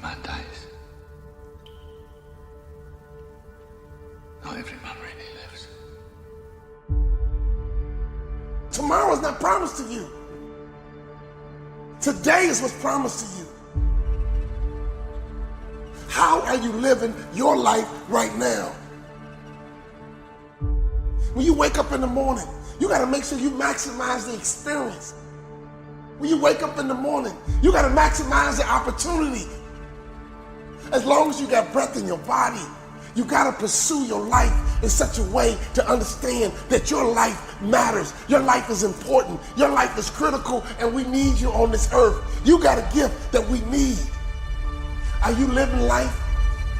man dies. Not every man really lives. Tomorrow is not promised to you. Today is what's promised to you. How are you living your life right now? When you wake up in the morning, you gotta make sure you maximize the experience. When you wake up in the morning, you gotta maximize the opportunity. As long as you got breath in your body, you gotta pursue your life in such a way to understand that your life matters. Your life is important. Your life is critical, and we need you on this earth. You got a gift that we need. Are you living life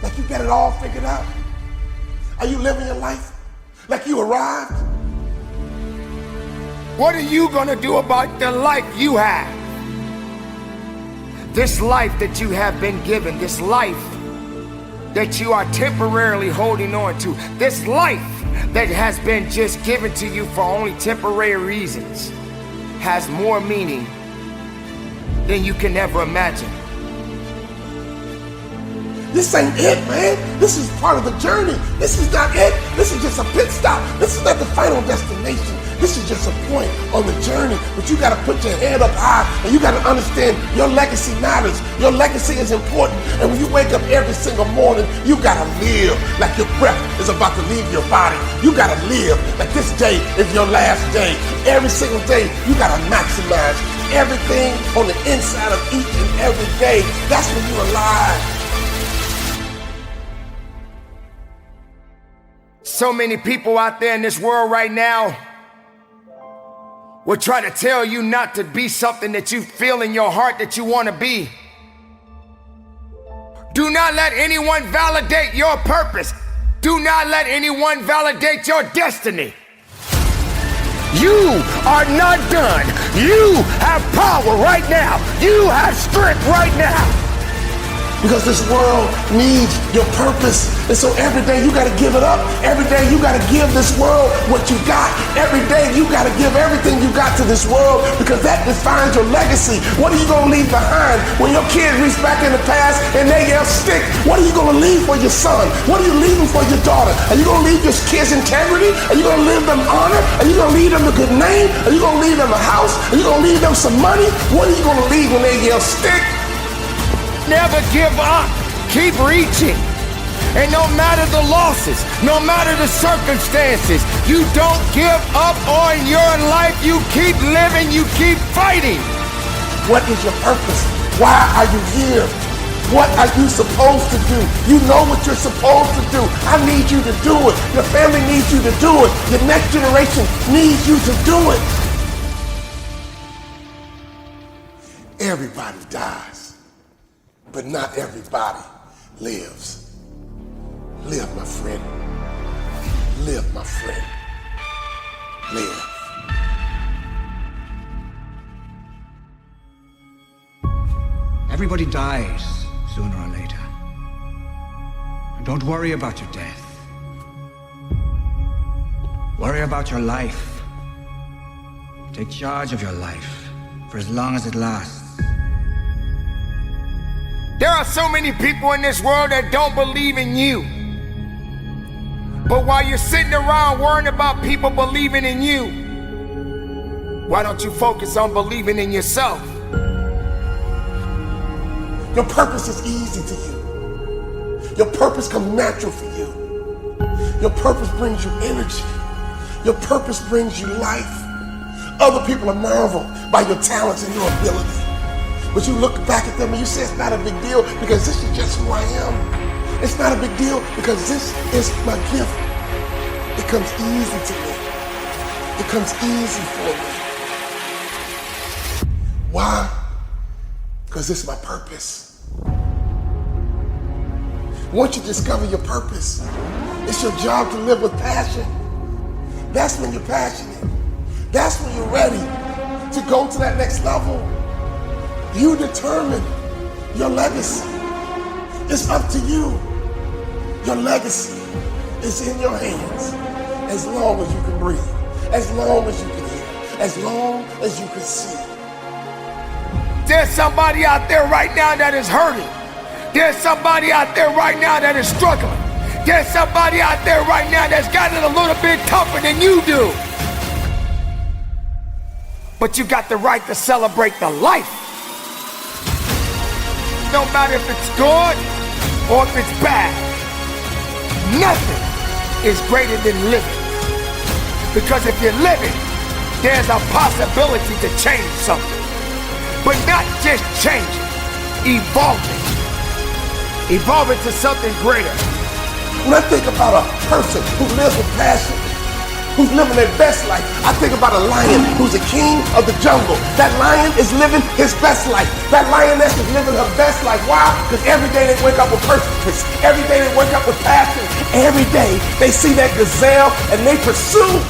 like you got it all figured out? Are you living your life like you arrived? What are you gonna do about the life you have? This life that you have been given, this life that you are temporarily holding on to, this life that has been just given to you for only temporary reasons, has more meaning than you can ever imagine. This ain't it, man. This is part of the journey. This is not it. This is just a pit stop. This is not the final destination. This is just a point on the journey. But you got to put your head up high, and you got to understand your legacy matters. Your legacy is important. And when you wake up every single morning, you got to live like your breath is about to leave your body. You got to live like this day is your last day. Every single day, you got to maximize everything on the inside of each and every day. That's when you're alive. So many people out there in this world right now will try to tell you not to be something that you feel in your heart that you want to be. Do not let anyone validate your purpose. Do not let anyone validate your destiny. You are not done. You have power right now. You have strength right now. Because this world needs your purpose. And so every day you gotta give it up. Every day you gotta give this world what you got. Every day you gotta give everything you got to this world, because that defines your legacy. What are you gonna leave behind when your kids reach back in the past and they yell stick? What are you gonna leave for your son? What are you leaving for your daughter? Are you gonna leave your kids integrity? Are you gonna leave them honor? Are you gonna leave them a good name? Are you gonna leave them a house? Are you gonna leave them some money? What are you gonna leave when they yell stick? Never give up. Keep reaching. And no matter the losses, no matter the circumstances, you don't give up on your life. You keep living. You keep fighting. What is your purpose? Why are you here? What are you supposed to do? You know what you're supposed to do. I need you to do it. Your family needs you to do it. Your next generation needs you to do it. Everybody dies, but not everybody lives. Live, my friend. Live, my friend. Live. Everybody dies sooner or later. And don't worry about your death. Worry about your life. Take charge of your life for as long as it lasts. There are so many people in this world that don't believe in you. But while you're sitting around worrying about people believing in you, why don't you focus on believing in yourself? Your purpose is easy to you. Your purpose comes natural for you. Your purpose brings you energy. Your purpose brings you life. Other people are marveled by your talents and your ability. But you look back at them and you say it's not a big deal because this is just who I am. It's not a big deal because this is my gift. It comes easy to me. It comes easy for me. Why? Because this is my purpose. Once you discover your purpose, it's your job to live with passion. That's when you're passionate. That's when you're ready to go to that next level. You determine your legacy. It's up to you. Your legacy is in your hands as long as you can breathe, as long as you can hear, as long as you can see. There's somebody out there right now that is hurting. There's somebody out there right now that is struggling. There's somebody out there right now that's got it a little bit tougher than you do. But you got the right to celebrate the life. No matter if it's good or if it's bad. Nothing is greater than living. Because if you're living, there's a possibility to change something. But not just change it, evolve it. Evolve it to something greater. When I think about a person who lives with passion, who's living their best life, I think about a lion who's a king of the jungle. That lion is living his best life. That lioness is living her best life. Why? Because every day they wake up with purpose. Every day they wake up with passion. Every day they see that gazelle and they pursue.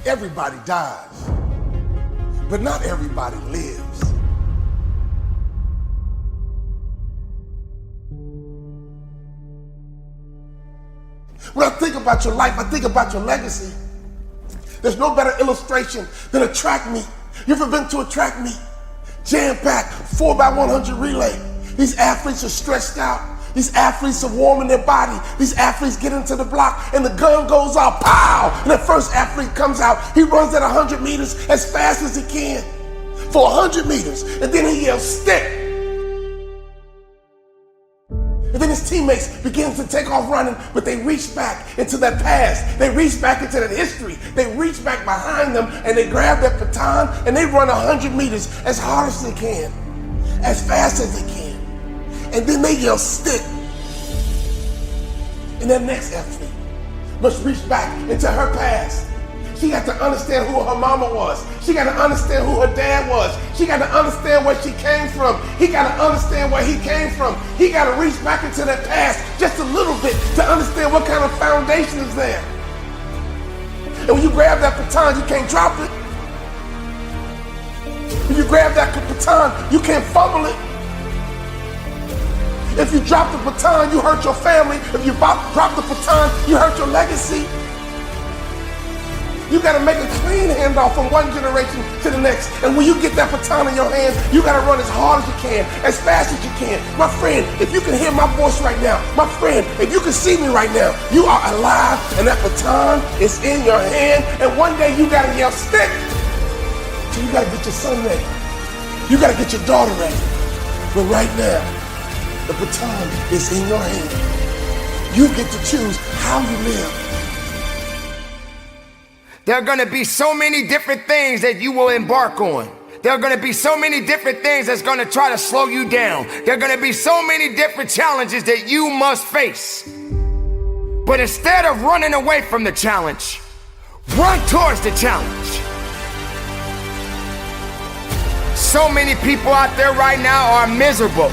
Everybody dies, but not everybody lives. When I think about your life, I think about your legacy. There's no better illustration than a track meet. You ever been to a track meet? Jam-packed, 4x100 relay. These athletes are stretched out. These athletes are warming their body. These athletes get into the block and the gun goes off, pow! And the first athlete comes out, he runs at 100 meters as fast as he can for 100 meters. And then he yells, stick! And then his teammates begin to take off running, but they reach back into that past. They reach back into that history. They reach back behind them and they grab that baton and they run 100 meters as hard as they can, as fast as they can. And then they yell, stick. And that next athlete must reach back into her past. She got to understand who her mama was. She got to understand who her dad was. She got to understand where she came from. He got to understand where he came from. He got to reach back into that past just a little bit to understand what kind of foundation is there. And when you grab that baton, you can't drop it. When you grab that baton, you can't fumble it. If you drop the baton, you hurt your family. If you drop the baton, you hurt your legacy. You gotta make a clean handoff from one generation to the next. And when you get that baton in your hands, you gotta run as hard as you can, as fast as you can. My friend, if you can hear my voice right now, my friend, if you can see me right now, you are alive and that baton is in your hand. And one day you gotta yell, stick. So you gotta get your son ready. You gotta get your daughter ready. But right now, the baton is in your hand. You get to choose how you live. There are gonna be so many different things that you will embark on. There are gonna be so many different things that's gonna try to slow you down. There are gonna be so many different challenges that you must face. But instead of running away from the challenge, run towards the challenge. So many people out there right now are miserable.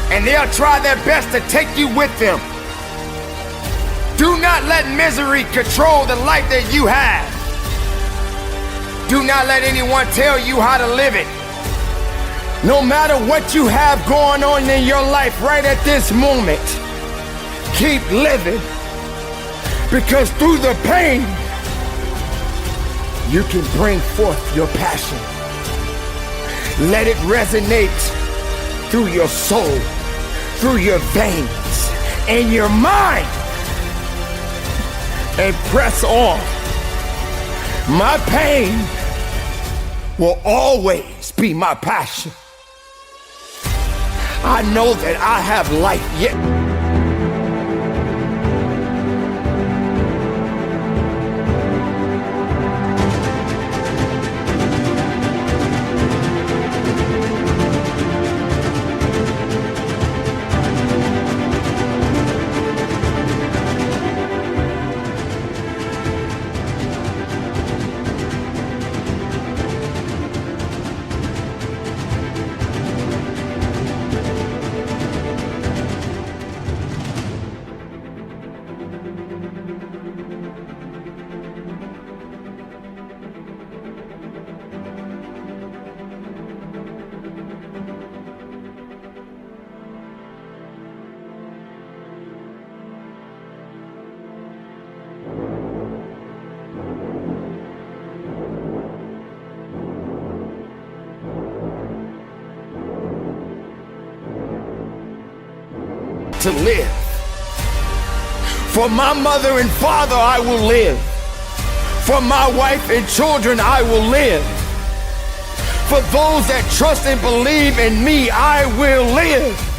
And they'll try their best to take you with them. Do not let misery control the life that you have. Do not let anyone tell you how to live it. No matter what you have going on in your life right at this moment, keep living. Because through the pain, you can bring forth your passion. Let it resonate through your soul, through your veins, and your mind. And press on. My pain will always be my passion. I know that I have life yet. to live. For my mother and father I will live. For my wife and children I will live. For those that trust and believe in me, I will live.